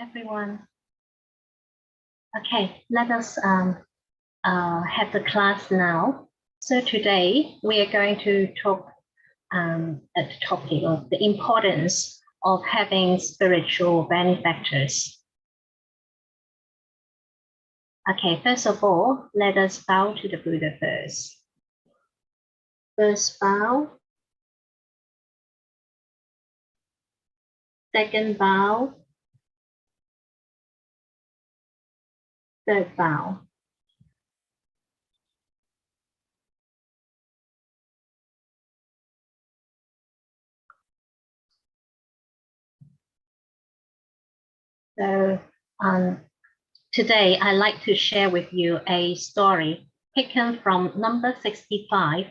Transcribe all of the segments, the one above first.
everyone. Okay, let us have the class now. So today we are going to talk at the topic of the importance of having spiritual benefactors. Okay, first of all, let us bow to the Buddha first. First bow. Second bow. Third bow. So today I'd like to share with you a story taken from number 65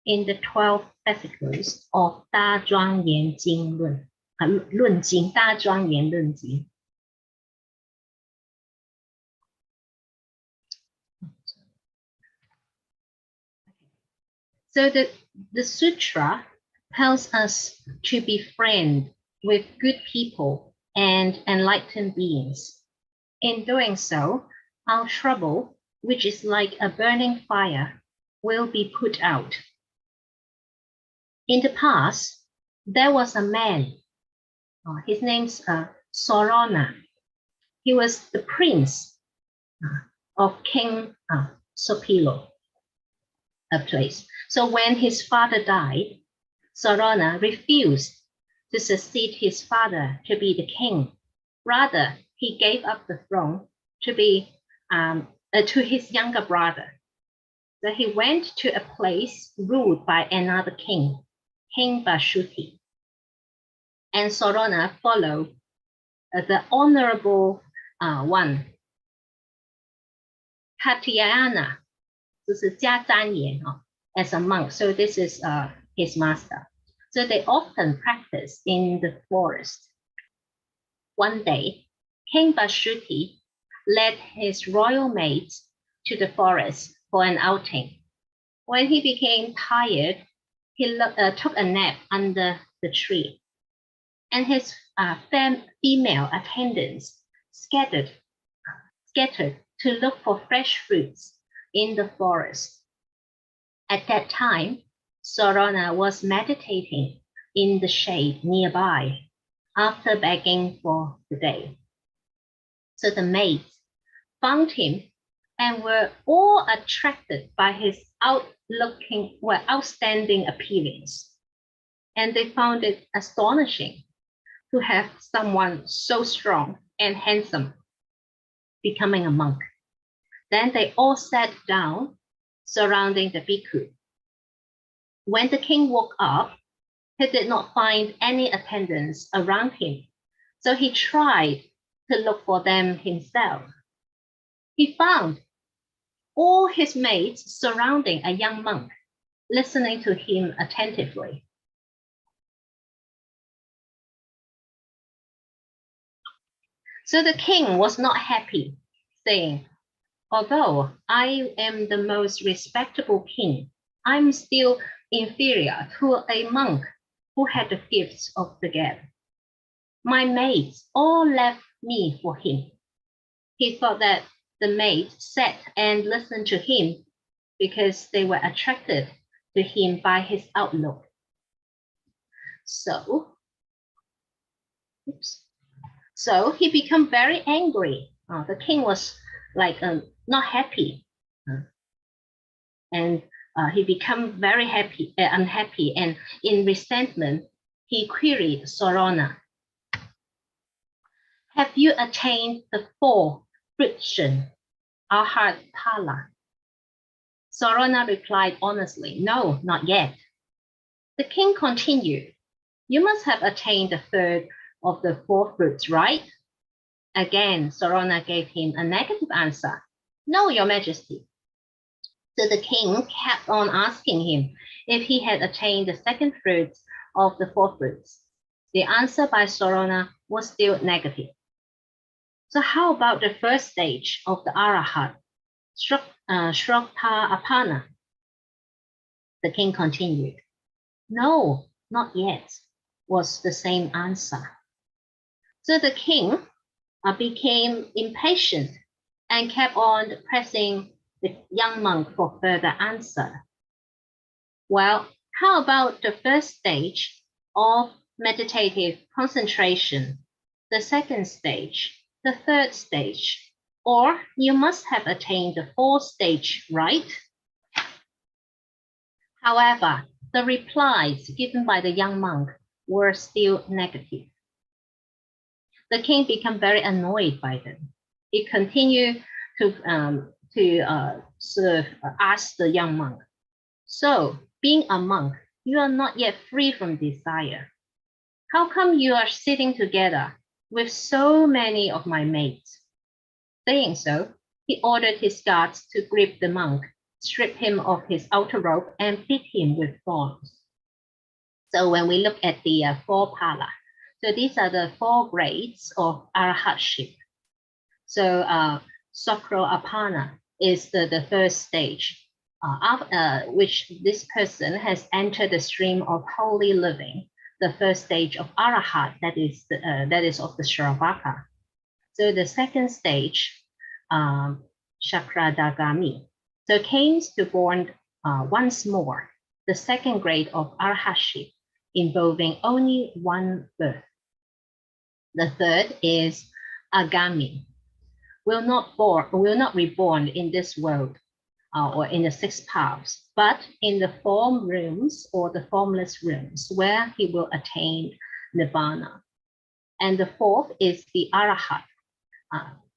in the 12 fascicles of 大庄严经论经大庄严论经。So the sutra tells us to befriend with good people and enlightened beings. In doing so, our trouble, which is like a burning fire, will be put out. In the past, there was a man. His name's Sorona. He was the prince of King Sopilo, a place. So when his father died, Sorona refused to succeed his father to be the king. Rather, he gave up the throne to be to his younger brother. So he went to a place ruled by another king, King Vasu. And Sorona followed the honorable one, Katyayana, as a monk. So this is his master. So they often practice in the forest. One day, King Vashuti led his royal maids to the forest for an outing. When he became tired, he took a nap under the tree, and his female attendants scattered to look for fresh fruits in the forest. At that time, Sorona was meditating in the shade nearby after begging for the day. So the maids found him and were all attracted by his outstanding appearance. And they found it astonishing to have someone so strong and handsome becoming a monk. Then they all sat down surrounding the bhikkhu. When the king woke up, he did not find any attendants around him, so he tried to look for them himself. He found all his maids surrounding a young monk, listening to him attentively. So the king was not happy, saying, "Although I am the most respectable king, I'm still inferior to a monk who had the gifts of the gap. My maids all left me for him." He thought that the maids sat and listened to him because they were attracted to him by his outlook. So he became very angry. The king was not happy, and he became very unhappy, and in resentment, he queried Sorona, "Have you attained the four fruition, Arhat Pala?" Sorona replied honestly, "No, not yet." The king continued, "You must have attained the third of the four fruits, right?" Again, Sorona gave him a negative answer. "No, Your Majesty." So the king kept on asking him if he had attained the second fruit of the four fruits. The answer by Sorona was still negative. So how about the first stage of the Arahat, Shraddha Apana? The king continued. No, not yet, was the same answer. So the king became impatient and kept on pressing the young monk for further answer. Well, how about the first stage of meditative concentration, the second stage, the third stage, or you must have attained the fourth stage, right? However, the replies given by the young monk were still negative. The king became very annoyed by them. He continued to ask the young monk, so being a monk, you are not yet free from desire. How come you are sitting together with so many of my mates? Saying so, he ordered his guards to grip the monk, strip him of his outer robe, and beat him with thorns. So when we look at the four pala, so these are the four grades of arahatship. So Sakroapana is the first stage, which this person has entered the stream of holy living, the first stage of arahat, that is of the Shravaka. So the second stage, Shakradagami. So came to born once more, the second grade of arahatship, involving only one birth. The third is Agami, will not be born in this world or in the six paths, but in the form rooms or the formless rooms where he will attain nirvana. And the fourth is the arahat,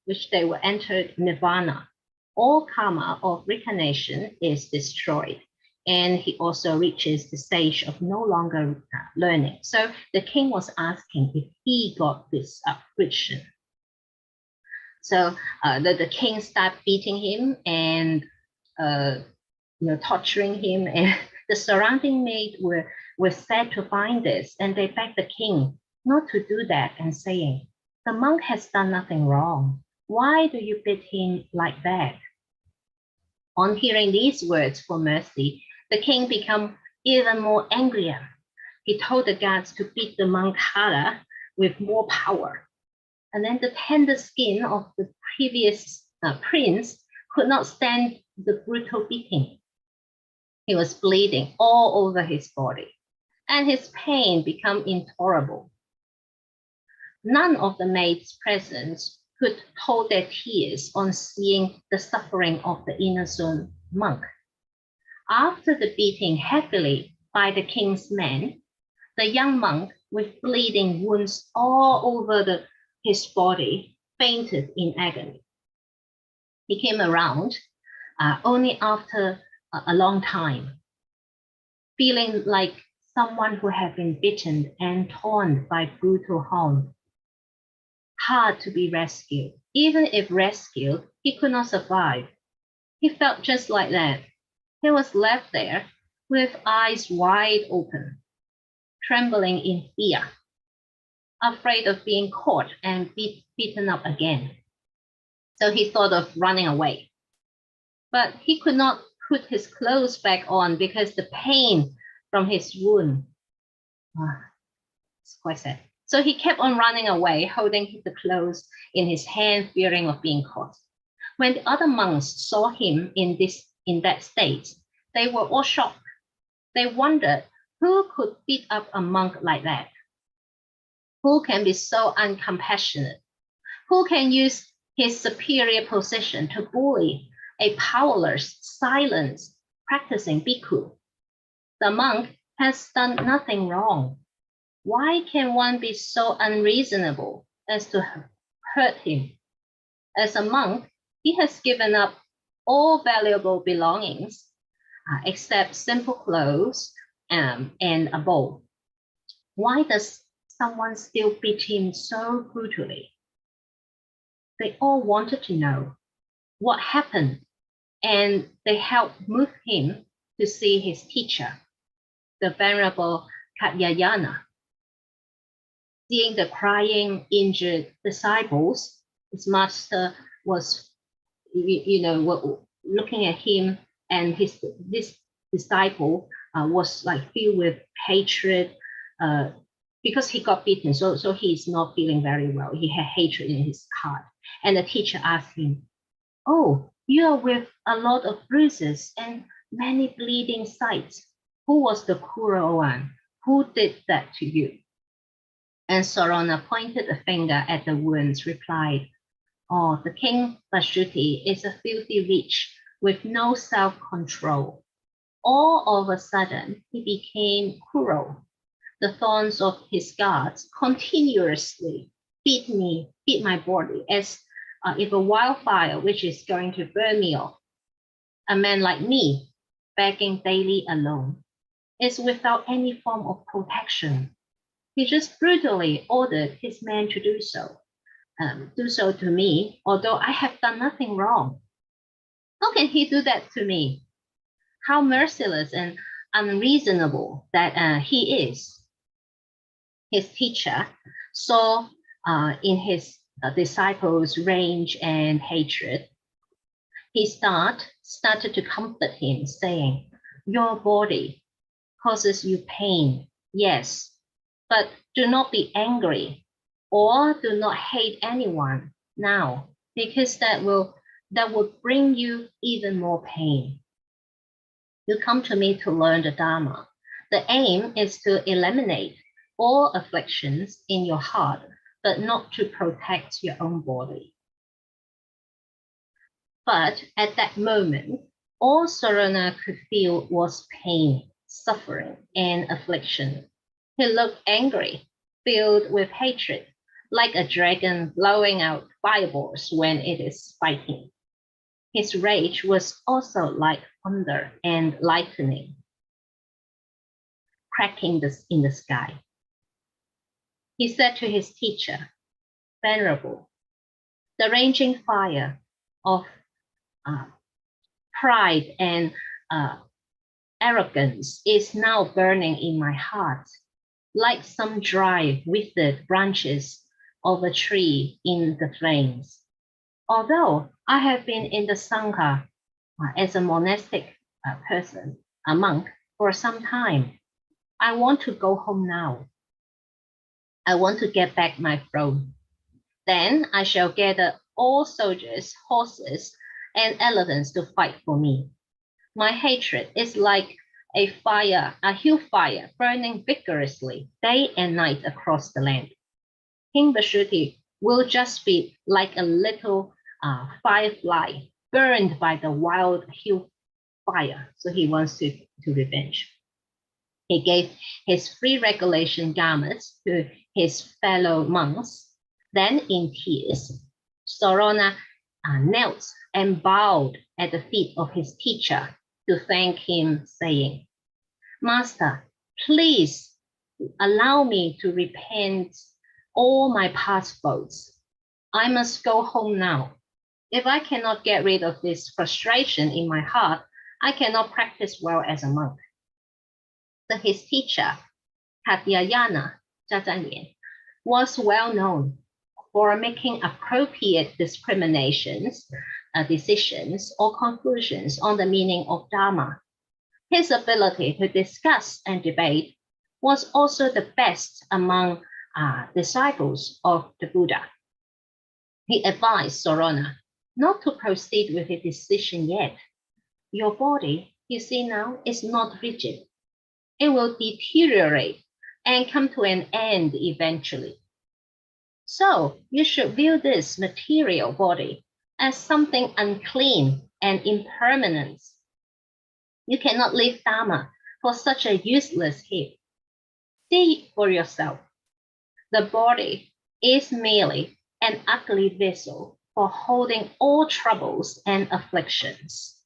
which they will enter nirvana. All karma of reincarnation is destroyed, and he also reaches the stage of no longer learning. So the king was asking if he got this affliction. So the king started beating him and torturing him, and the surrounding maids were sad to find this, and they begged the king not to do that, and saying, the monk has done nothing wrong. Why do you beat him like that? On hearing these words for mercy, the king became even more angrier. He told the guards to beat the monk harder with more power. And then the tender skin of the previous prince could not stand the brutal beating. He was bleeding all over his body, and his pain became intolerable. None of the maids present could hold their tears on seeing the suffering of the innocent monk. After the beating heavily by the king's men, the young monk, with bleeding wounds all over his body, fainted in agony. He came around only after a long time, feeling like someone who had been bitten and torn by brutal harm. Hard to be rescued. Even if rescued, he could not survive. He felt just like that. He was left there with eyes wide open, trembling in fear, afraid of being caught and beaten up again. So he thought of running away. But he could not put his clothes back on because the pain from his wound. It's quite sad. So he kept on running away, holding the clothes in his hand, fearing of being caught. When the other monks saw him in that state, they were all shocked. They wondered who could beat up a monk like that? Who can be so uncompassionate? Who can use his superior position to bully a powerless, silent, practicing bhikkhu? The monk has done nothing wrong. Why can one be so unreasonable as to hurt him? As a monk, he has given up all valuable belongings except simple clothes and a bowl. Why does someone still beat him so brutally? They all wanted to know what happened, and they helped move him to see his teacher, the Venerable Katyayana. Seeing the crying, injured disciples, his master was, looking at him, and this disciple was like filled with hatred because he got beaten. So he's not feeling very well. He had hatred in his heart. And the teacher asked him, "Oh, you are with a lot of bruises and many bleeding sides. Who was the cruel one? Who did that to you?" And Sarana pointed a finger at the wounds, replied, "Oh, the king Vashuti is a filthy witch with no self-control. All of a sudden, he became cruel. The thorns of his guards continuously beat my body as if a wildfire which is going to burn me off. A man like me, begging daily alone, is without any form of protection. He just brutally ordered his men to do so to me, although I have done nothing wrong. How can he do that to me? How merciless and unreasonable that he is." His teacher saw in his disciples' rage and hatred. He started to comfort him, saying, "Your body causes you pain, yes, but do not be angry or do not hate anyone now, because that will bring you even more pain. You come to me to learn the Dharma. The aim is to eliminate all afflictions in your heart, but not to protect your own body." But at that moment, all Sarana could feel was pain, suffering, and affliction. He looked angry, filled with hatred, like a dragon blowing out fireballs when it is fighting. His rage was also like thunder and lightning, cracking in the sky. He said to his teacher, "Venerable, the raging fire of pride and arrogance is now burning in my heart, like some dry, withered branches of a tree in the flames. Although I have been in the Sangha as a monastic person, a monk, for some time, I want to go home now. I want to get back my throne. Then I shall gather all soldiers, horses, and elephants to fight for me. My hatred is like a hill fire burning vigorously day and night across the land. King Vashuti will just be like a little firefly burned by the wild hill fire." So he wants to revenge. He gave his free regulation garments to his fellow monks. Then in tears, Sarana knelt and bowed at the feet of his teacher to thank him, saying, "Master, please allow me to repent all my past faults. I must go home now. If I cannot get rid of this frustration in my heart, I cannot practice well as a monk." So his teacher, Katyayana Jajanian, was well known for making appropriate decisions or conclusions on the meaning of Dharma. His ability to discuss and debate was also the best among disciples of the Buddha. He advised Sarana not to proceed with a decision yet. Your body, you see now, is not rigid. It will deteriorate and come to an end eventually. So you should view this material body as something unclean and impermanent. You cannot leave Dharma for such a useless heap. See for yourself. The body is merely an ugly vessel for holding all troubles and afflictions.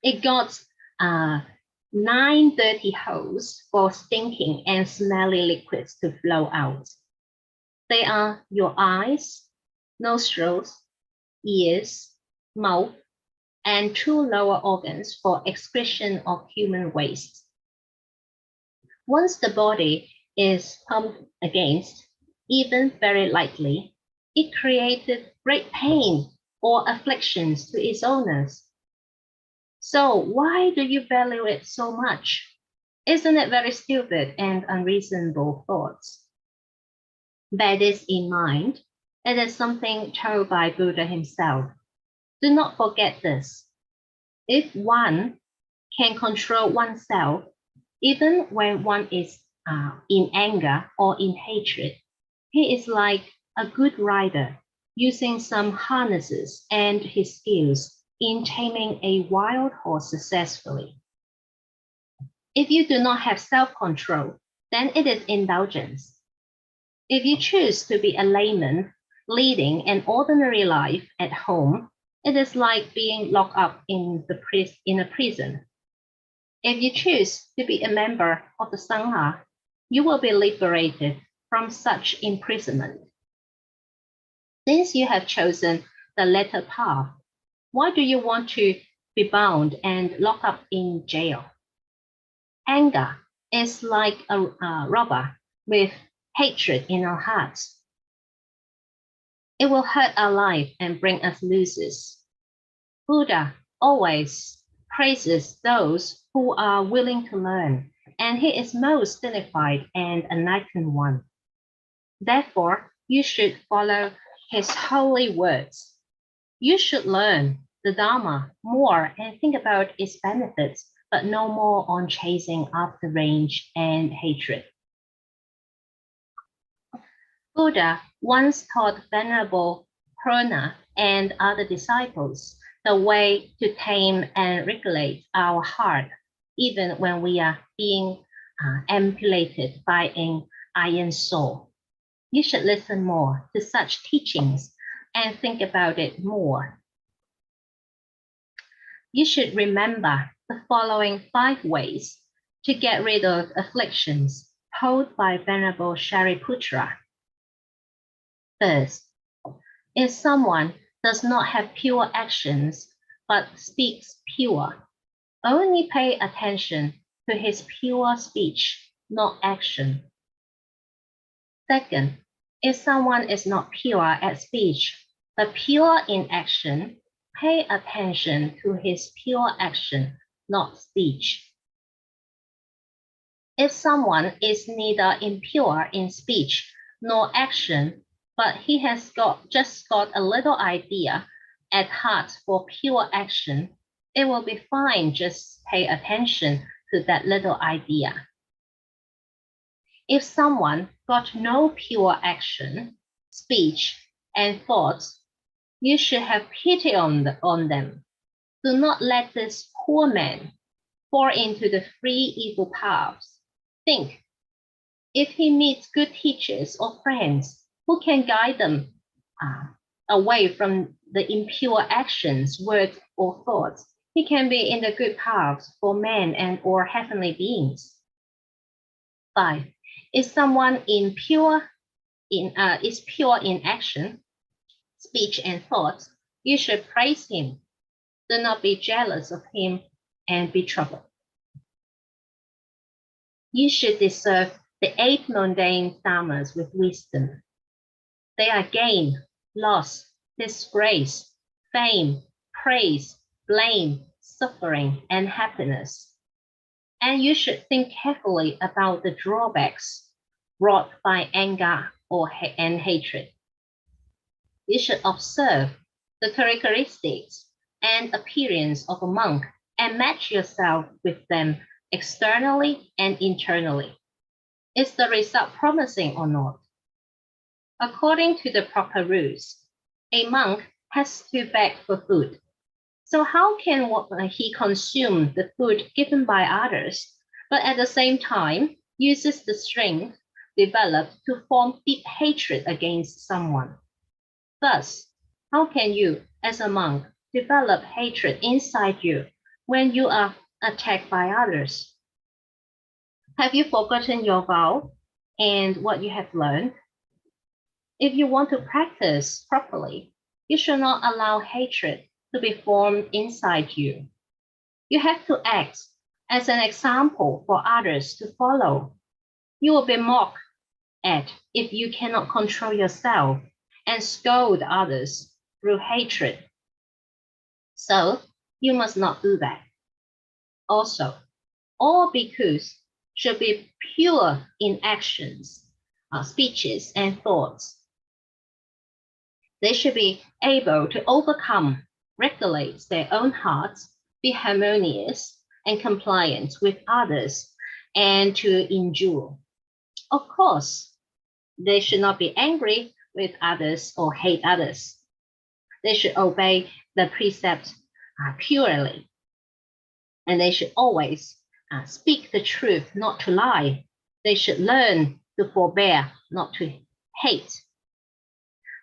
It got 9 dirty holes for stinking and smelly liquids to flow out. They are your eyes, nostrils, ears, mouth, and 2 lower organs for excretion of human waste. Once the body is pumped against, even very lightly, it created great pain or afflictions to its owners. So why do you value it so much? Isn't it very stupid and unreasonable thoughts? Bear this in mind. It is something told by Buddha himself. Do not forget this. If one can control oneself, even when one is in anger or in hatred, he is like a good rider using some harnesses and his skills in taming a wild horse successfully. If you do not have self-control, then it is indulgence. If you choose to be a layman leading an ordinary life at home, it is like being locked up in a prison. If you choose to be a member of the Sangha, you will be liberated from such imprisonment. Since you have chosen the latter path, why do you want to be bound and locked up in jail? Anger is like a robber with hatred in our hearts. It will hurt our life and bring us losses. Buddha always praises those who are willing to learn, and he is most dignified and enlightened one. Therefore, you should follow his holy words. You should learn the Dharma more and think about its benefits, but no more on chasing after rage and hatred. Buddha once taught Venerable Purna and other disciples the way to tame and regulate our heart, even when we are being emulated by an iron saw. You should listen more to such teachings and think about it more. You should remember the following 5 ways to get rid of afflictions told by Venerable Shariputra. First, if someone does not have pure actions but speaks pure, only pay attention to his pure speech, not action. Second, if someone is not pure at speech but pure in action, pay attention to his pure action, not speech. If someone is neither impure in speech nor action, but he has just got a little idea at heart for pure action, it will be fine, just pay attention to that little idea. If someone got no pure action, speech, and thoughts, you should have pity on them. Do not let this poor man fall into the 3 evil paths. Think, if he meets good teachers or friends who can guide them away from the impure actions, words, or thoughts, he can be in the good paths for men and or heavenly beings. 5. If someone is pure in action, speech, and thoughts, you should praise him. Do not be jealous of him and be troubled. You should deserve the 8 mundane dharmas with wisdom. They are gain, loss, disgrace, fame, praise, blame, suffering, and happiness. And you should think carefully about the drawbacks wrought by anger and hatred. You should observe the characteristics and appearance of a monk and match yourself with them externally and internally. Is the result promising or not? According to the proper rules, a monk has to beg for food. So how can he consume the food given by others, but at the same time uses the strength developed to form deep hatred against someone? Thus, how can you, as a monk, develop hatred inside you when you are attacked by others? Have you forgotten your vow and what you have learned? If you want to practice properly, you should not allow hatred to be formed inside you. You have to act as an example for others to follow. You will be mocked at if you cannot control yourself and scold others through hatred. So you must not do that. Also, all bhikkhus should be pure in actions, speeches, and thoughts. They should be able to overcome, regulate their own hearts, be harmonious and compliant with others, and to endure. Of course, they should not be angry with others or hate others. They should obey the precepts purely. And they should always speak the truth, not to lie. They should learn to forbear, not to hate.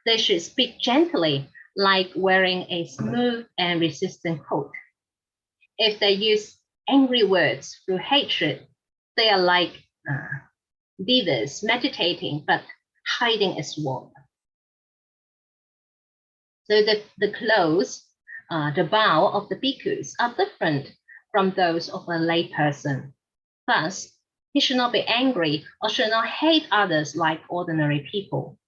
They should speak gently, like wearing a smooth and resistant coat. If they use angry words through hatred, they are like beavers meditating but hiding a swamp. So the clothes, the bow of the bhikkhus are different from those of a lay person. Thus, he should not be angry or should not hate others like ordinary people.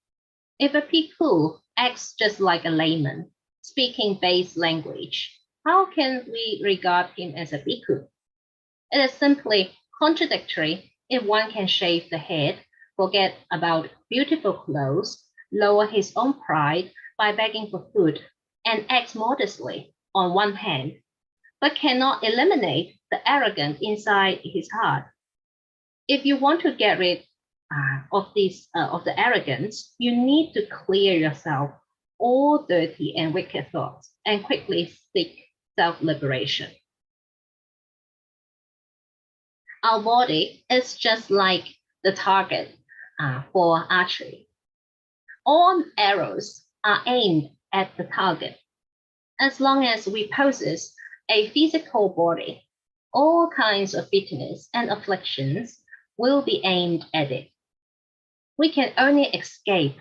If a bhikkhu acts just like a layman, speaking base language, how can we regard him as a bhikkhu? It is simply contradictory if one can shave the head, forget about beautiful clothes, lower his own pride by begging for food, and act modestly on one hand, but cannot eliminate the arrogance inside his heart. If you want to get rid of the arrogance, you need to clear yourself all dirty and wicked thoughts and quickly seek self-liberation. Our body is just like the target for archery. All arrows are aimed at the target. As long as we possess a physical body, all kinds of bitterness and afflictions will be aimed at it. We can only escape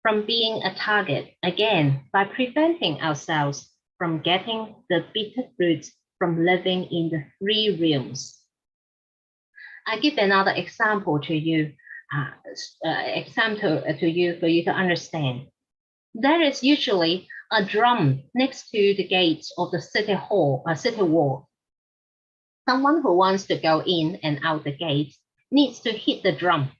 from being a target again by preventing ourselves from getting the bitter fruits from living in the three realms. I give another example to you, for you to understand. There is usually a drum next to the gates of the city hall, city wall. Someone who wants to go in and out the gates needs to hit the drum.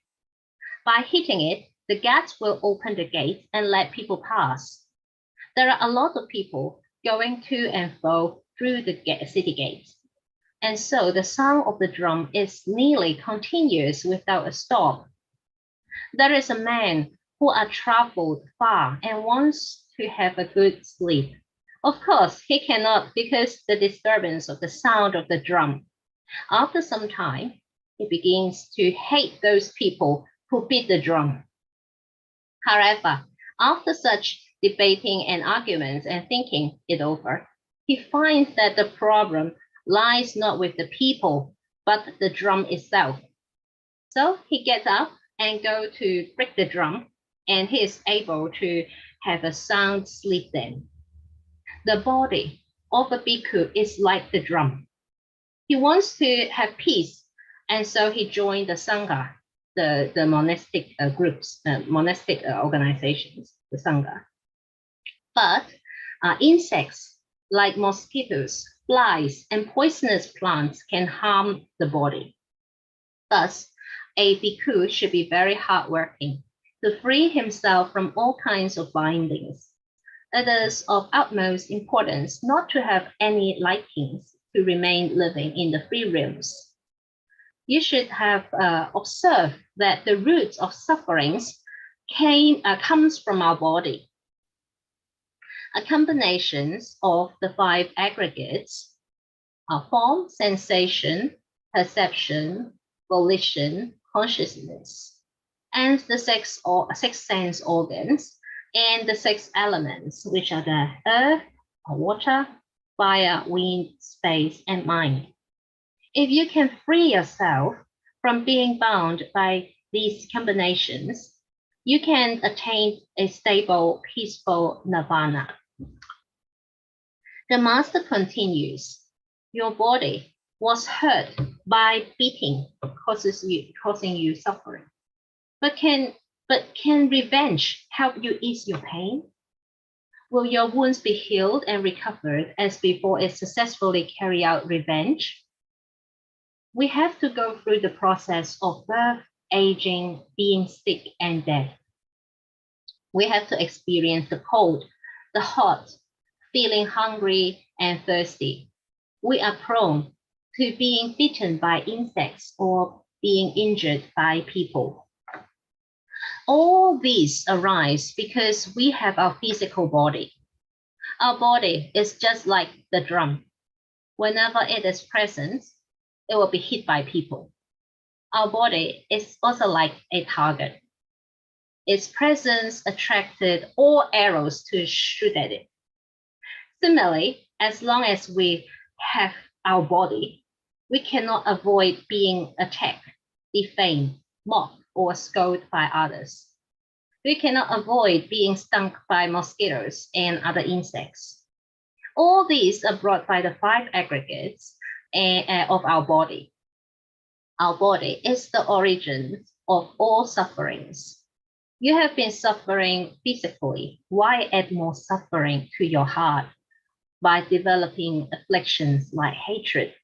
By hitting it, the guards will open the gate and let people pass. There are a lot of people going to and fro through the city gates. And so the sound of the drum is nearly continuous without a stop. There is a man who has traveled far and wants to have a good sleep. Of course, he cannot because the disturbance of the sound of the drum. After some time, he begins to hate those people who beat the drum. However, after such debating and arguments and thinking it over, he finds that the problem lies not with the people, but the drum itself. So he gets up and goes to break the drum, and he is able to have a sound sleep then. The body of a bhikkhu is like the drum. He wants to have peace, and so he joined the sangha, the monastic groups, monastic organizations, the sangha. But insects like mosquitoes, flies, and poisonous plants can harm the body. Thus, a bhikkhu should be very hardworking to free himself from all kinds of bindings. It is of utmost importance not to have any likings to remain living in the three realms. You should have observed that the roots of sufferings comes from our body. A combination of the five aggregates are form, sensation, perception, volition, consciousness, and the six sense organs, and the six elements, which are the earth, water, fire, wind, space, and mind. If you can free yourself from being bound by these combinations, you can attain a stable, peaceful nirvana. The master continues, your body was hurt by beating, causing you suffering. But can revenge help you ease your pain? Will your wounds be healed and recovered as before it successfully carry out revenge? We have to go through the process of birth, aging, being sick, and death. We have to experience the cold, the hot, feeling hungry and thirsty. We are prone to being bitten by insects or being injured by people. All these arise because we have our physical body. Our body is just like the drum. Whenever it is present, it will be hit by people. Our body is also like a target. Its presence attracted all arrows to shoot at it. Similarly, as long as we have our body, we cannot avoid being attacked, defamed, mocked, or scolded by others. We cannot avoid being stung by mosquitoes and other insects. All these are brought by the 5 aggregates of our body. Our body is the origin of all sufferings. You have been suffering physically. Why add more suffering to your heart by developing afflictions like hatred?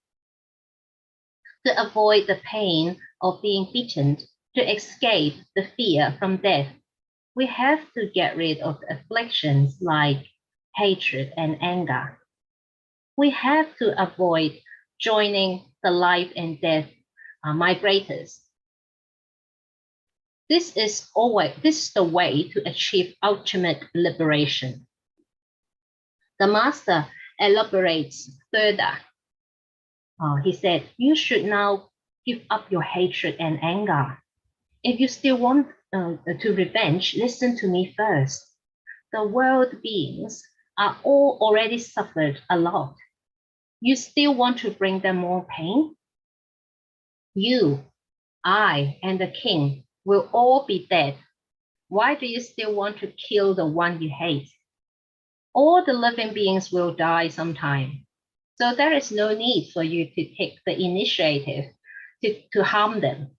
To avoid the pain of being beaten, to escape the fear from death, we have to get rid of the afflictions like hatred and anger. We have to avoid joining the life and death migrators. This is the way to achieve ultimate liberation. The master elaborates further. He said, you should now give up your hatred and anger. If you still want to revenge, listen to me first. The world beings are all already suffered a lot. You still want to bring them more pain? You, I, and the king will all be dead. Why do you still want to kill the one you hate? All the living beings will die sometime. So there is no need for you to take the initiative to harm them.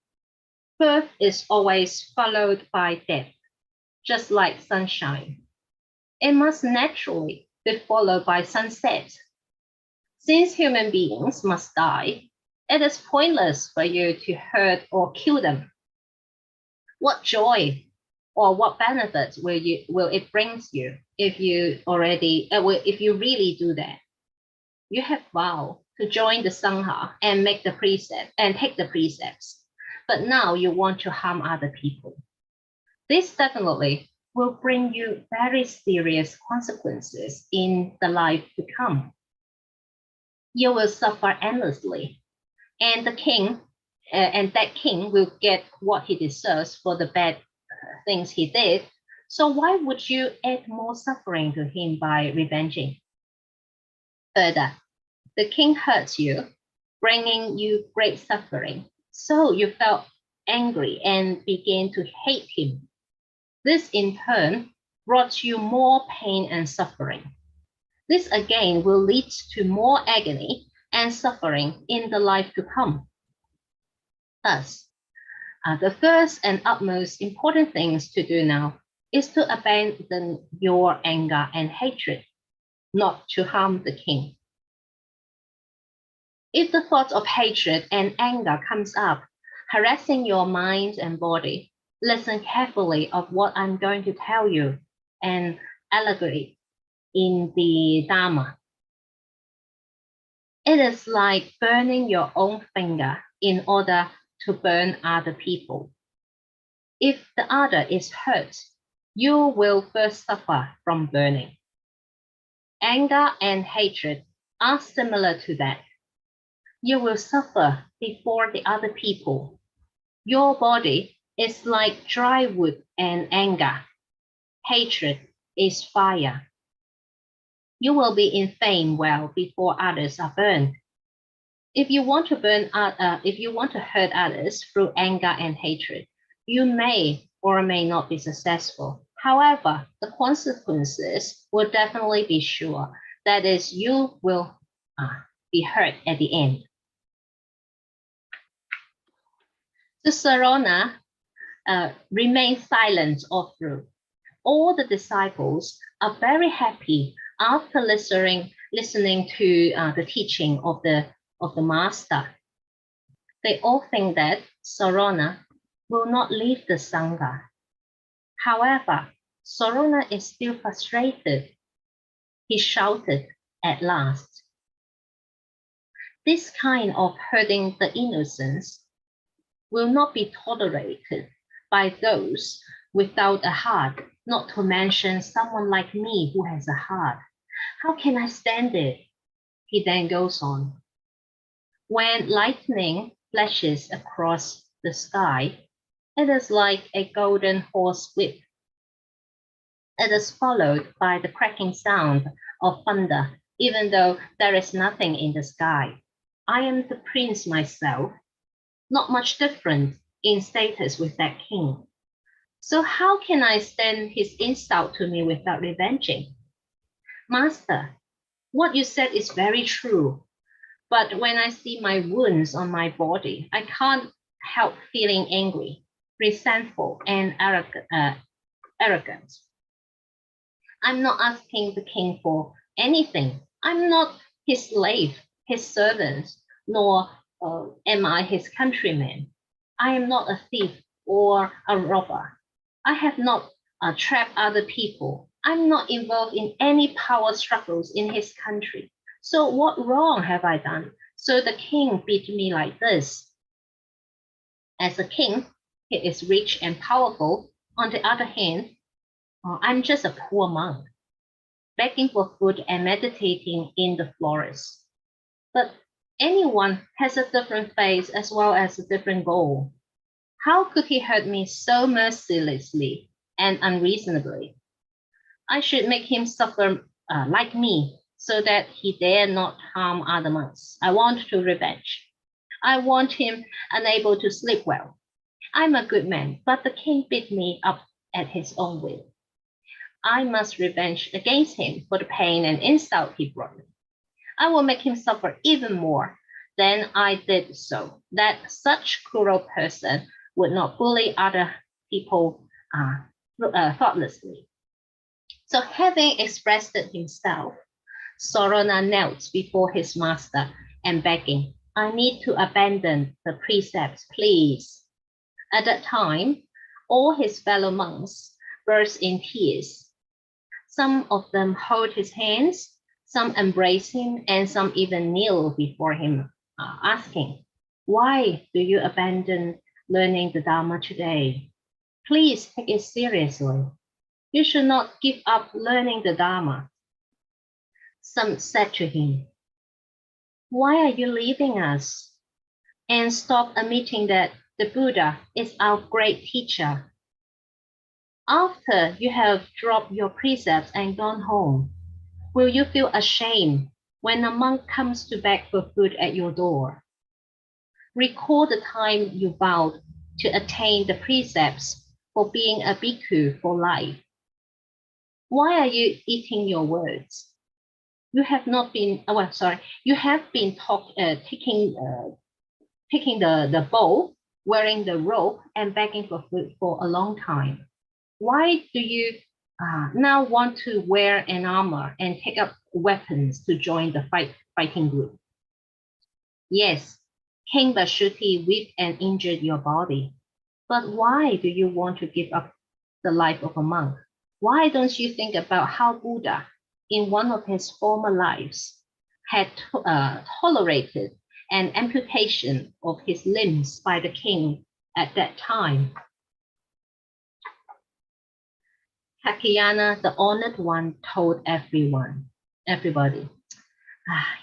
Birth is always followed by death, just like sunshine. It must naturally be followed by sunset. Since human beings must die, it is pointless for you to hurt or kill them. What joy or what benefits will it bring you if you really do that? You have vowed to join the Sangha and take the precepts, but now you want to harm other people. This definitely will bring you very serious consequences in the life to come. You will suffer endlessly, and that king will get what he deserves for the bad things he did. So why would you add more suffering to him by revenging? Further, the king hurts you, bringing you great suffering. So you felt angry and began to hate him. This in turn brought you more pain and suffering. This again will lead to more agony and suffering in the life to come. Thus, the first and utmost important things to do now is to abandon your anger and hatred, not to harm the king. If the thoughts of hatred and anger comes up, harassing your mind and body, listen carefully of what I'm going to tell you and elaborate in the Dharma. It is like burning your own finger in order to burn other people. If the other is hurt, you will first suffer from burning. Anger and hatred are similar to that. You will suffer before the other people. Your body is like dry wood and anger. Hatred is fire. You will be in flame well before others are burned. If you want to hurt others through anger and hatred, you may or may not be successful. However, the consequences will definitely be sure. That is, you will be hurt at the end. So Sarona remained silent all through. All the disciples are very happy after listening to the teaching of the master. They all think that Sarona will not leave the Sangha. However, Sarona is still frustrated. He shouted at last. This kind of hurting the innocents will not be tolerated by those without a heart, not to mention someone like me who has a heart. How can I stand it? He then goes on. When lightning flashes across the sky, it is like a golden horse whip. It is followed by the cracking sound of thunder, even though there is nothing in the sky. I am the prince myself, not much different in status with that king. So how can I stand his insult to me without revenging? Master, what you said is very true, but when I see my wounds on my body, I can't help feeling angry, resentful, and arrogant. I'm not asking the king for anything. I'm not his slave, his servant, nor am I his countryman. I am not a thief or a robber. I have not trapped other people. I'm not involved in any power struggles in his country. So what wrong have I done? So the king beat me like this. As a king, he is rich and powerful. On the other hand, I'm just a poor monk, begging for food and meditating in the forest. But anyone has a different face as well as a different goal. How could he hurt me so mercilessly and unreasonably? I should make him suffer like me so that he dare not harm other monks. I want to revenge. I want him unable to sleep well. I'm a good man, but the king beat me up at his own will. I must revenge against him for the pain and insult he brought me. I will make him suffer even more than I did, so that such cruel person would not bully other people thoughtlessly. So having expressed it himself, Sarona knelt before his master and begging, I need to abandon the precepts, please. At that time, all his fellow monks burst in tears. Some of them hold his hands, some embrace him, and some even kneel before him, asking, why do you abandon learning the Dharma today? Please take it seriously. You should not give up learning the Dharma. Some said to him, why are you leaving us? And stop admitting that the Buddha is our great teacher. After you have dropped your precepts and gone home, will you feel ashamed when a monk comes to beg for food at your door? Recall the time you vowed to attain the precepts for being a bhikkhu for life. Why are you eating your words? You have not been, you have been taking the bowl, wearing the robe, and begging for food for a long time. Why do you now want to wear an armor and take up weapons to join the fighting group? Yes, King Vashuti whipped and injured your body. But why do you want to give up the life of a monk? Why don't you think about how Buddha, in one of his former lives, had tolerated an amputation of his limbs by the king at that time? Kakayana, the honored one, told everybody,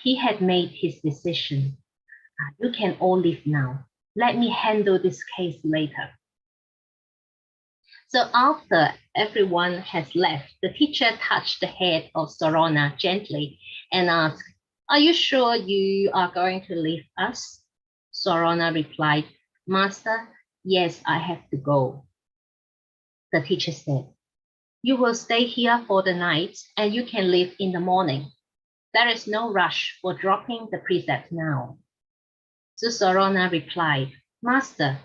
he had made his decision. You can all leave now. Let me handle this case later. So after everyone has left, the teacher touched the head of Sarona gently and asked, are you sure you are going to leave us? Sarona replied, Master, yes, I have to go. The teacher said, you will stay here for the night and you can leave in the morning. There is no rush for dropping the precept now. So Sarona replied, Master,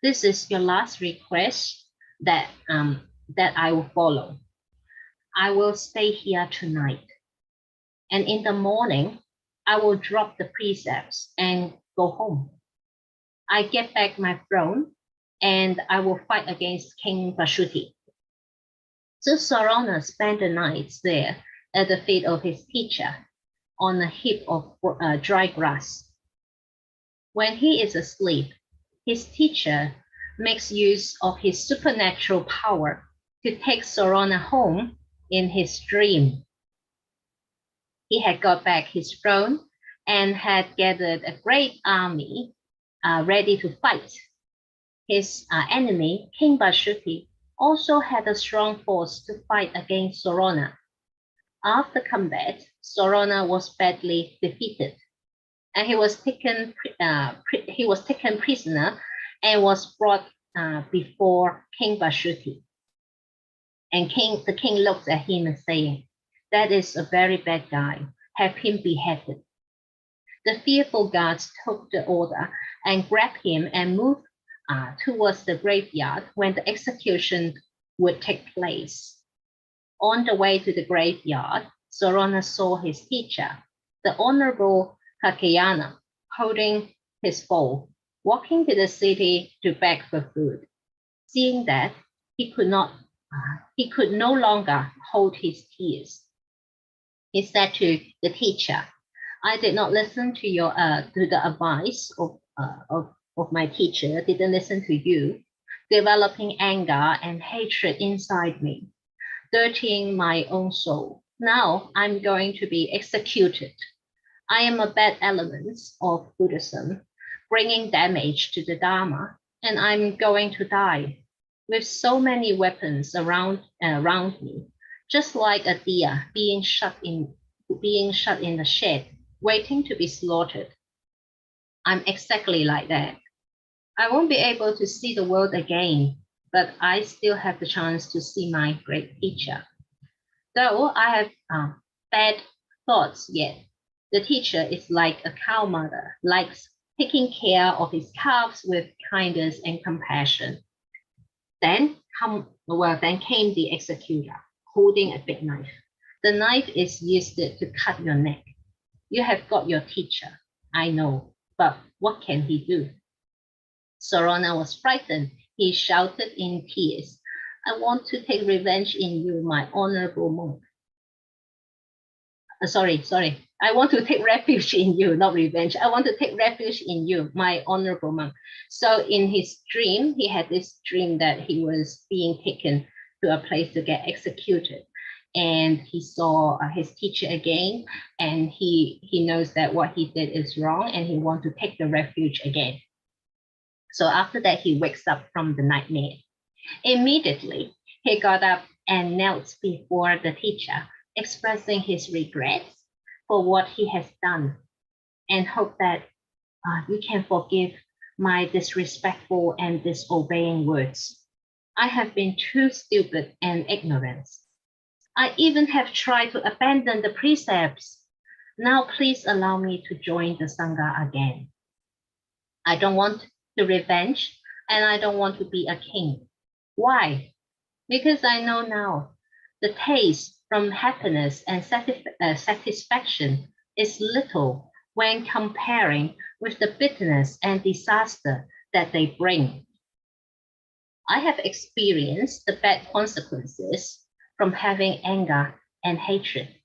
this is your last request that I will follow. I will stay here tonight. And in the morning, I will drop the precepts and go home. I get back my throne and I will fight against King Vasu. So Sarana spent the night there at the feet of his teacher on a heap of dry grass. When he is asleep, his teacher makes use of his supernatural power to take Sarana home in his dream. He had got back his throne and had gathered a great army ready to fight. His enemy, King Vasu, also had a strong force to fight against Sarana. After combat, Sarana was badly defeated, and he was taken prisoner and was brought before King Vasu. And the king looked at him and saying, "That is a very bad guy. Have him beheaded." The fearful guards took the order and grabbed him and moved towards the graveyard when the execution would take place. On the way to the graveyard, Sarana saw his teacher, the Honorable Kakayana, holding his bowl, walking to the city to beg for food. Seeing that, he could no longer hold his tears. He said to the teacher, "I did not listen to the advice of my teacher, didn't listen to you, developing anger and hatred inside me, dirtying my own soul. Now I'm going to be executed. I am a bad element of Buddhism, bringing damage to the Dharma, and I'm going to die with so many weapons around me, just like a deer being shut in the shed, waiting to be slaughtered. I'm exactly like that. I won't be able to see the world again, but I still have the chance to see my great teacher. Though I have bad thoughts yet, the teacher is like a cow mother, likes taking care of his calves with kindness and compassion." Then came the executor, holding a big knife. "The knife is used to cut your neck. You have got your teacher, I know, but what can he do?" Sarana was frightened. He shouted in tears, "I want to take revenge in you, my honorable monk." I want to take refuge in you, not revenge. I want to take refuge in you, my honorable monk. So in his dream, he had this dream that he was being taken to a place to get executed. And he saw his teacher again, and he knows that what he did is wrong, and he wants to take the refuge again. So after that, he wakes up from the nightmare. Immediately, he got up and knelt before the teacher, expressing his regrets for what he has done, and hope that you can forgive my disrespectful and disobeying words. I have been too stupid and ignorant. I even have tried to abandon the precepts. Now please allow me to join the Sangha again. I don't want to revenge, and I don't want to be a king. Why? Because I know now the taste from happiness and satisfaction is little when comparing with the bitterness and disaster that they bring. I have experienced the bad consequences from having anger and hatred.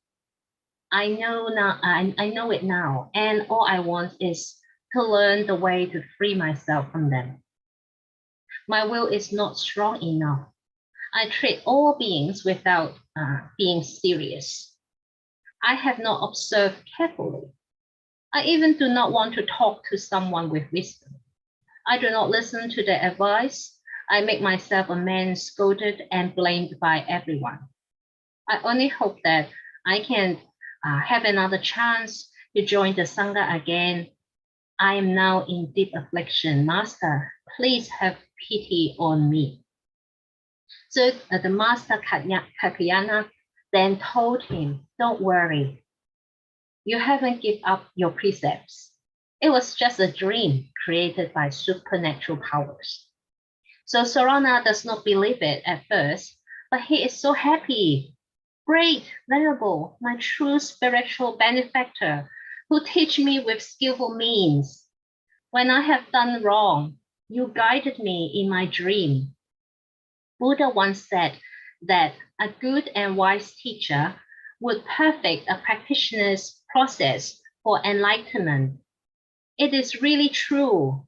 I know it now, and all I want is to learn the way to free myself from them. My will is not strong enough. I treat all beings without being serious. I have not observed carefully. I even do not want to talk to someone with wisdom. I do not listen to their advice. I make myself a man scolded and blamed by everyone. I only hope that I can have another chance to join the Sangha again. I am now in deep affliction. Master, please have pity on me. So the Master Kakayana then told him, "Don't worry. You haven't given up your precepts. It was just a dream created by supernatural powers." So Sarana does not believe it at first, but he is so happy. "Great, Venerable, my true spiritual benefactor, who teach me with skillful means. When I have done wrong, you guided me in my dream. Buddha once said that a good and wise teacher would perfect a practitioner's process for enlightenment. It is really true.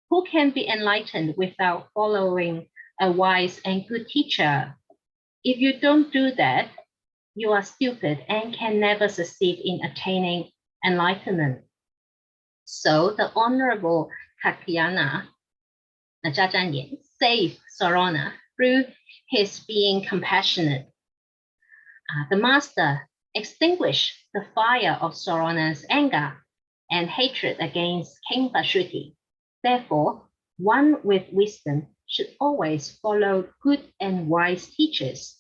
Who can be enlightened without following a wise and good teacher? If you don't do that, you are stupid and can never succeed in attaining enlightenment. So the Honorable Kakyana saved Sarana through his being compassionate. The master extinguished the fire of Sarana's anger and hatred against King Vashuti. Therefore, one with wisdom should always follow good and wise teachers.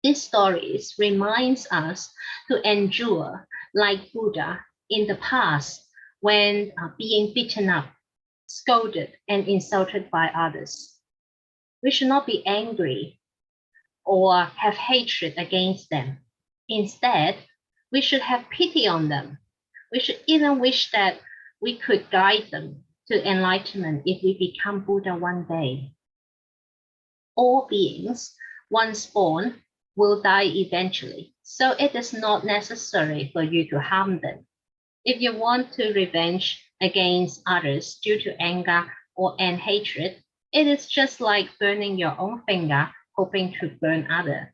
These stories reminds us to endure like Buddha in the past when being beaten up, scolded, and insulted by others. We should not be angry or have hatred against them. Instead, we should have pity on them. We should even wish that we could guide them to enlightenment if we become Buddha one day. All beings, once born, will die eventually, so it is not necessary for you to harm them. If you want to revenge against others due to anger and hatred, it is just like burning your own finger, hoping to burn others.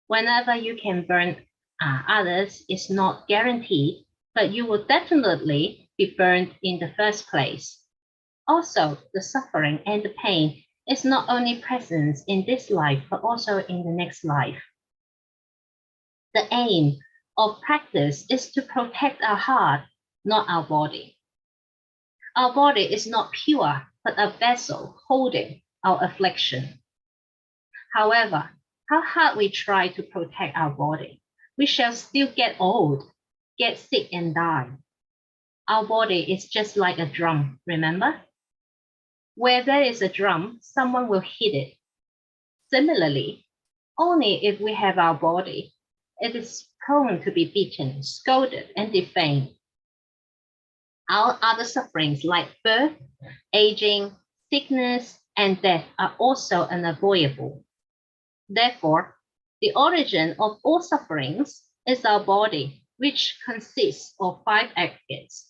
Whenever you can burn others is not guaranteed, but you will definitely be burned in the first place. Also, the suffering and the pain is not only present in this life, but also in the next life. The aim of practice is to protect our heart, not our body. Our body is not pure, but a vessel holding our affliction. However, how hard we try to protect our body, we shall still get old, get sick and die. Our body is just like a drum, remember? Where there is a drum, someone will hit it. Similarly, only if we have our body, it is prone to be beaten, scolded, and defamed. Our other sufferings like birth, aging, sickness, and death are also unavoidable. Therefore, the origin of all sufferings is our body, which consists of 5 aggregates.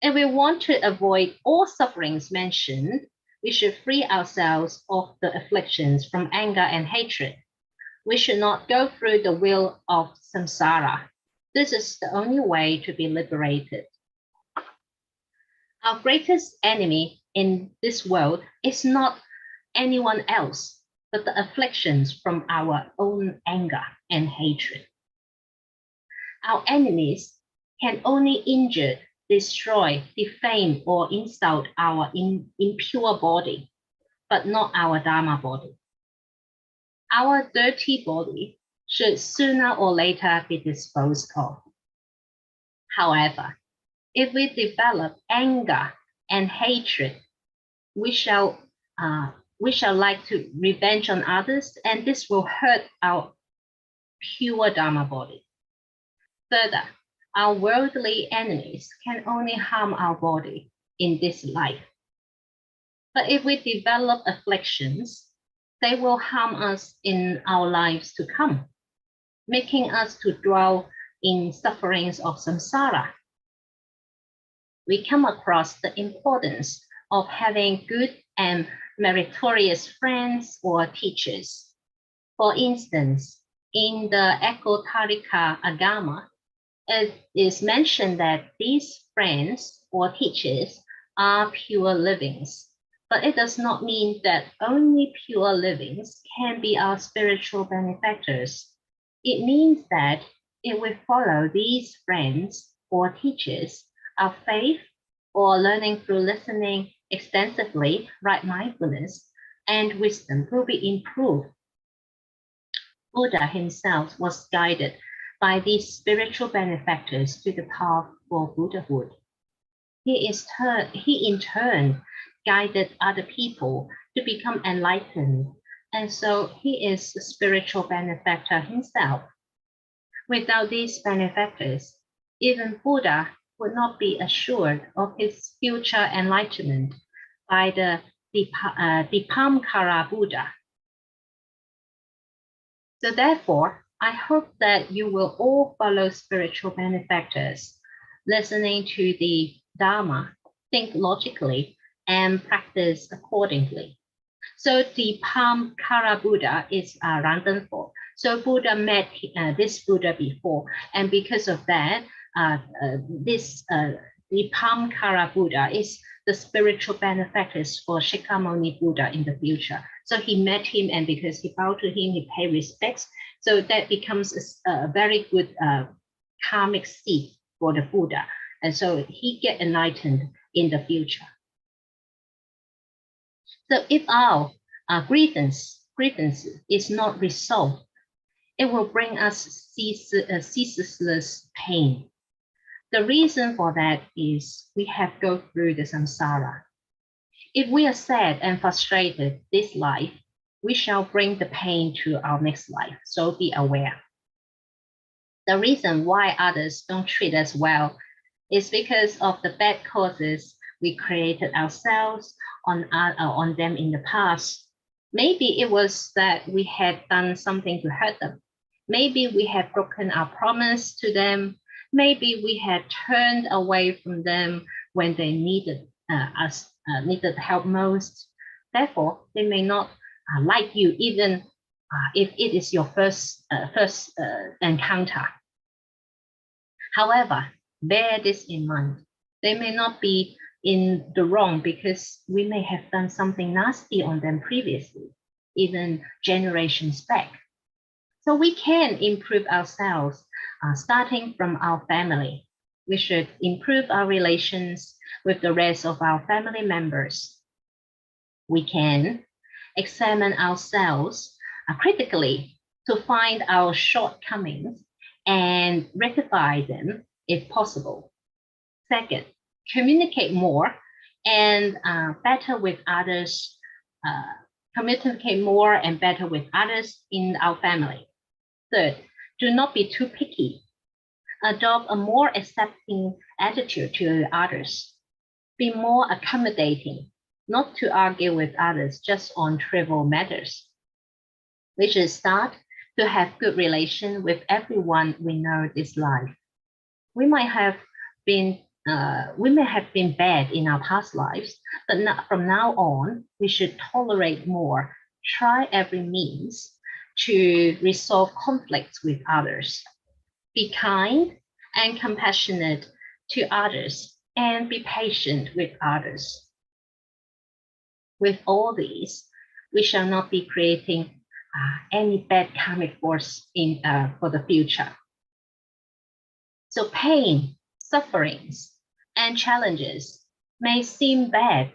If we want to avoid all sufferings mentioned, we should free ourselves of the afflictions from anger and hatred. We should not go through the wheel of samsara. This is the only way to be liberated. Our greatest enemy in this world is not anyone else, but the afflictions from our own anger and hatred. Our enemies can only injure, destroy, defame, or insult our impure body, but not our Dharma body. Our dirty body should sooner or later be disposed of. However, if we develop anger and hatred, we shall like to revenge on others, and this will hurt our pure Dharma body. Further, our worldly enemies can only harm our body in this life. But if we develop afflictions, they will harm us in our lives to come, making us to dwell in sufferings of samsara. We come across the importance of having good and meritorious friends or teachers. For instance, in the Ekotarika Agama, it is mentioned that these friends or teachers are pure livings, but it does not mean that only pure livings can be our spiritual benefactors. It means that if we follow these friends or teachers, our faith or learning through listening extensively, right mindfulness, and wisdom will be improved. Buddha himself was guided by these spiritual benefactors to the path for Buddhahood. He in turn guided other people to become enlightened, and so he is a spiritual benefactor himself. Without these benefactors, even Buddha would not be assured of his future enlightenment by the Dipamkara Buddha. So therefore, I hope that you will all follow spiritual benefactors, listening to the Dharma, think logically, and practice accordingly. So Dipamkara Buddha is Randanpo. So Buddha met this Buddha before, and because of that, this Dipamkara Buddha is the spiritual benefactors for Shakyamuni Buddha in the future. So he met him, and because he bowed to him, he paid respects. So that becomes a very good karmic seed for the Buddha. And so he get enlightened in the future. So if our grievance is not resolved, it will bring us ceaseless pain. The reason for that is we have go through the samsara. If we are sad and frustrated this life, we shall bring the pain to our next life, so be aware. The reason why others don't treat us well is because of the bad causes we created ourselves on them in the past. Maybe it was that we had done something to hurt them. Maybe we had broken our promise to them. Maybe we had turned away from them when they needed needed help most. Therefore, they may not like you, even if it is your first encounter. However, bear this in mind. They may not be in the wrong because we may have done something nasty on them previously, even generations back. So we can improve ourselves, starting from our family. We should improve our relations with the rest of our family members. We can examine ourselves critically to find our shortcomings and rectify them if possible. Second, communicate more and better with others, communicate more and better with others in our family. Third, do not be too picky. Adopt a more accepting attitude to others. Be more accommodating, not to argue with others just on trivial matters. We should start to have good relation with everyone we know this life. We may have been bad in our past lives, but from now on, we should tolerate more, try every means to resolve conflicts with others. Be kind and compassionate to others and be patient with others. With all these, we shall not be creating any bad karmic force for the future. So pain, sufferings, and challenges may seem bad,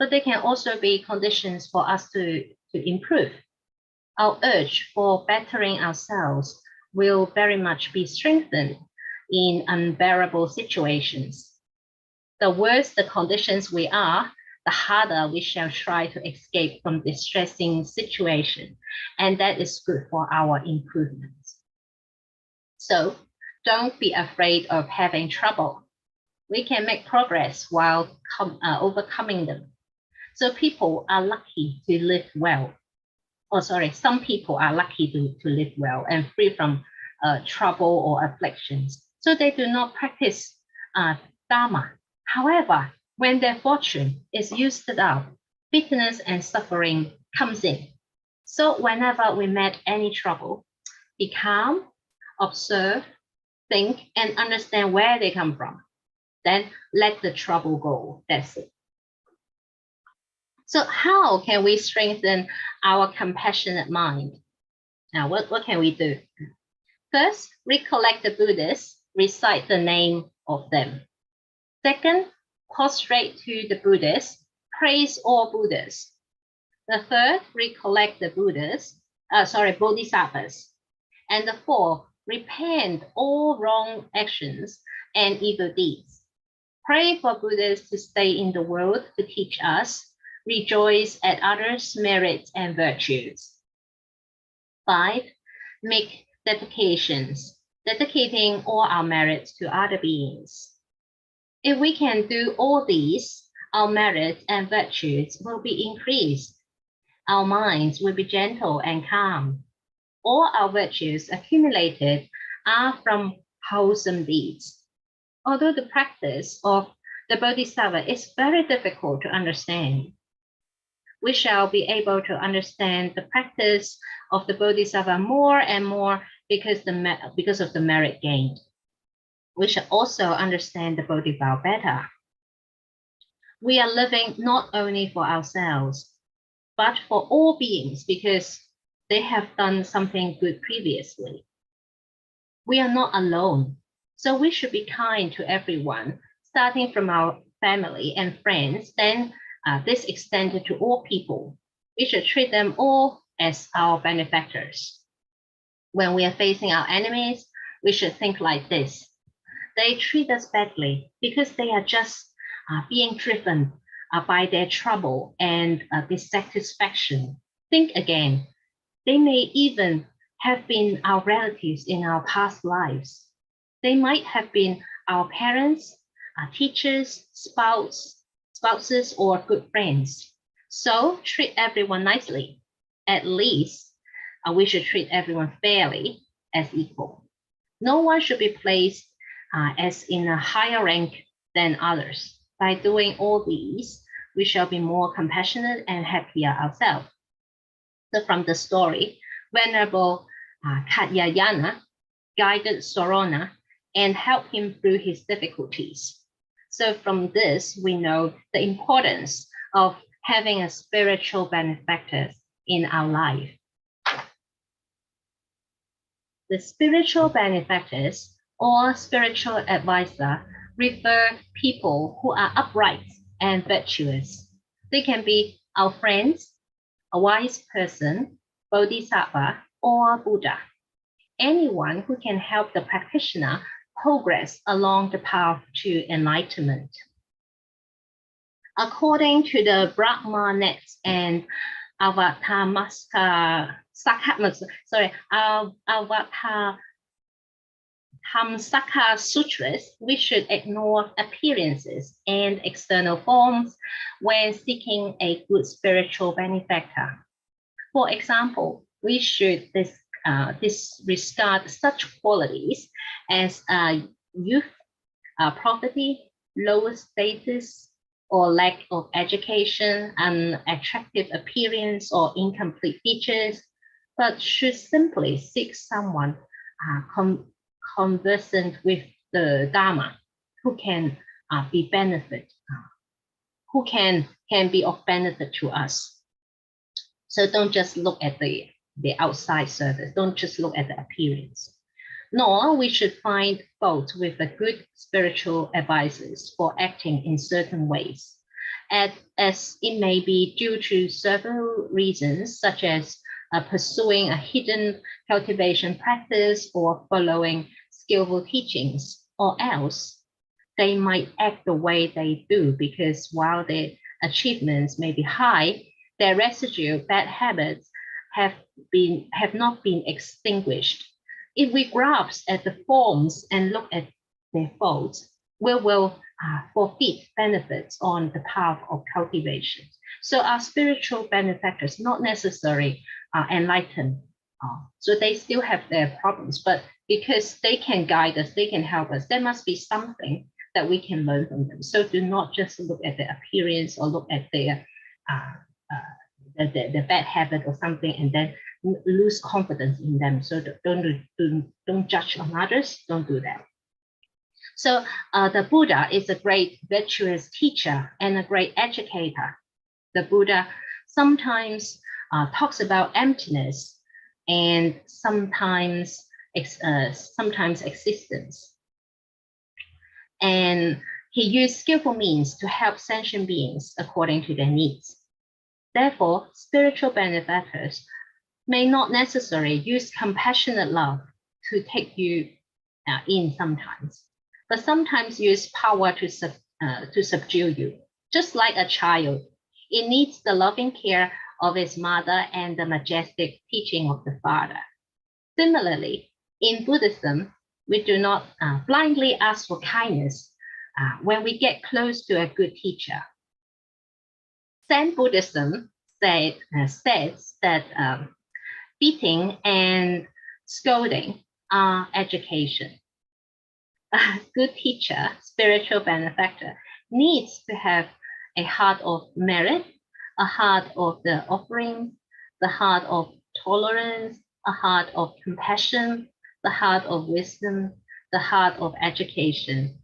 but they can also be conditions for us to improve. Our urge for bettering ourselves will very much be strengthened in unbearable situations. The worse the conditions we are, the harder we shall try to escape from distressing situation, and that is good for our improvements. So don't be afraid of having trouble. We can make progress while overcoming them. So people are lucky to live well. Some people are lucky to live well and free from trouble or afflictions. So they do not practice Dharma. However, when their fortune is used up, bitterness and suffering comes in. So whenever we met any trouble, be calm, observe, think, and understand where they come from. Then let the trouble go. That's it. So how can we strengthen our compassionate mind? Now, what can we do? First, recollect the Buddhas, recite the name of them. Second, prostrate to the Buddhas, praise all Buddhas. The third, recollect the Bodhisattvas. And the fourth, repent all wrong actions and evil deeds. Pray for Buddhas to stay in the world to teach us, rejoice at others' merits and virtues. 5, make dedications, dedicating all our merits to other beings. If we can do all these, our merits and virtues will be increased. Our minds will be gentle and calm. All our virtues accumulated are from wholesome deeds. Although the practice of the Bodhisattva is very difficult to understand, we shall be able to understand the practice of the Bodhisattva more and more because of the merit gained. We shall also understand the Bodhisattva better. We are living not only for ourselves, but for all beings because they have done something good previously. We are not alone, so we should be kind to everyone, starting from our family and friends, then this extended to all people. We should treat them all as our benefactors. When we are facing our enemies, we should think like this. They treat us badly because they are just being driven by their trouble and dissatisfaction. Think again. They may even have been our relatives in our past lives. They might have been our parents, our teachers, spouses, or good friends. So treat everyone nicely. At least we should treat everyone fairly as equal. No one should be placed as in a higher rank than others. By doing all these, we shall be more compassionate and happier ourselves. So from the story, Venerable Katyayana guided Sorona and helped him through his difficulties. So from this, we know the importance of having a spiritual benefactor in our life. The spiritual benefactors or spiritual advisor refer people who are upright and virtuous. They can be our friends, a wise person, Bodhisattva, or Buddha. Anyone who can help the practitioner progress along the path to enlightenment. According to the Brahmanet and Hamsaka Sutras, we should ignore appearances and external forms when seeking a good spiritual benefactor. For example, we should disregard such qualities as youth, poverty, low status, or lack of education, unattractive appearance, or incomplete features, but should simply seek someone conversant with the Dharma, who can be benefit, who can be of benefit to us. So don't just look at the outside surface, don't just look at the appearance. Nor we should find fault with the good spiritual advisors for acting in certain ways, as it may be due to several reasons, such as pursuing a hidden cultivation practice or following skillful teachings, or else they might act the way they do because while their achievements may be high, their residual bad habits have not been extinguished. If we grasp at the forms and look at their faults, we will forfeit benefits on the path of cultivation. So our spiritual benefactors not necessarily enlightened. So they still have their problems, but because they can guide us, they can help us, there must be something that we can learn from them. So do not just look at the appearance or look at their the bad habit or something and then lose confidence in them. So don't judge on others, don't do that. So the Buddha is a great virtuous teacher and a great educator. The Buddha sometimes talks about emptiness and sometimes existence. And he used skillful means to help sentient beings according to their needs. Therefore, spiritual benefactors may not necessarily use compassionate love to take you in sometimes, but sometimes use power to subdue you. Just like a child, it needs the loving care of its mother and the majestic teaching of the father. Similarly, in Buddhism, we do not blindly ask for kindness when we get close to a good teacher. Zen Buddhism says that beating and scolding are education. A good teacher, spiritual benefactor, needs to have a heart of merit, a heart of the offering, the heart of tolerance, a heart of compassion, the heart of wisdom, the heart of education,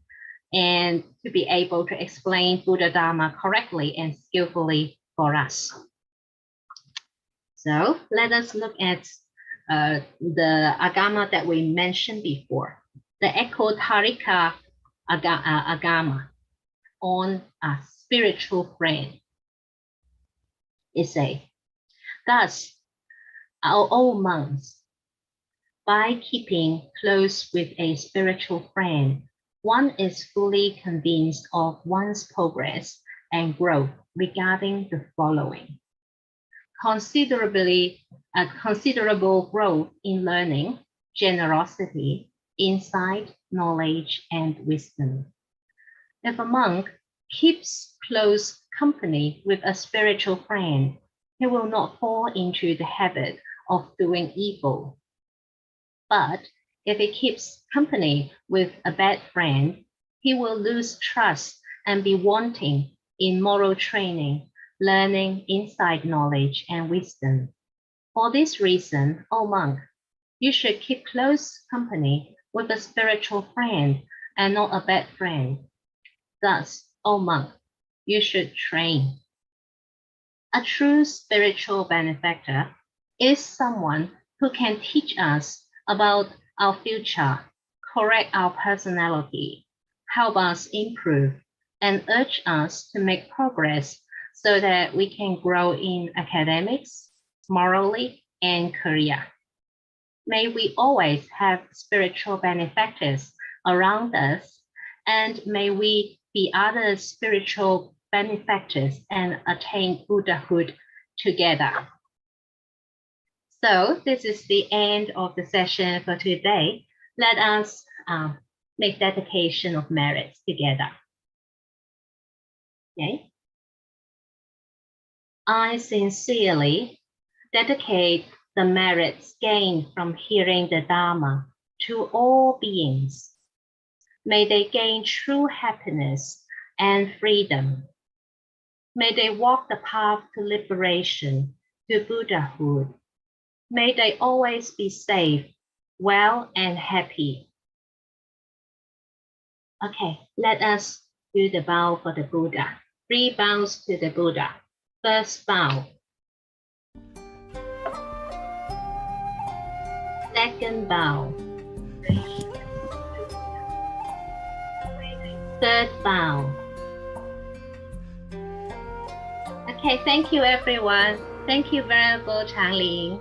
and to be able to explain Buddha Dharma correctly and skillfully for us. So let us look at the agama that we mentioned before, the Ekotarika agama on a spiritual friend. It says, thus, our old monks, by keeping close with a spiritual friend, one is fully convinced of one's progress and growth regarding the following. Considerable growth in learning, generosity, insight, knowledge, and wisdom. If a monk keeps close company with a spiritual friend, he will not fall into the habit of doing evil. But if he keeps company with a bad friend, he will lose trust and be wanting in moral training, learning, insight, knowledge, and wisdom. For this reason, O monk, you should keep close company with a spiritual friend and not a bad friend. Thus, O monk, you should train. A true spiritual benefactor is someone who can teach us about our future, correct our personality, help us improve, and urge us to make progress so that we can grow in academics, morally, and career. May we always have spiritual benefactors around us, and may we be other spiritual benefactors and attain Buddhahood together. So this is the end of the session for today. Let us make dedication of merits together. Okay. I sincerely dedicate the merits gained from hearing the Dharma to all beings. May they gain true happiness and freedom. May they walk the path to liberation, to Buddhahood. May they always be safe, well, and happy. Okay, let us do the bow for the Buddha. 3 bows to the Buddha. First bow. Second bow. Third bow. Okay, thank you everyone. Thank you, Venerable Changling.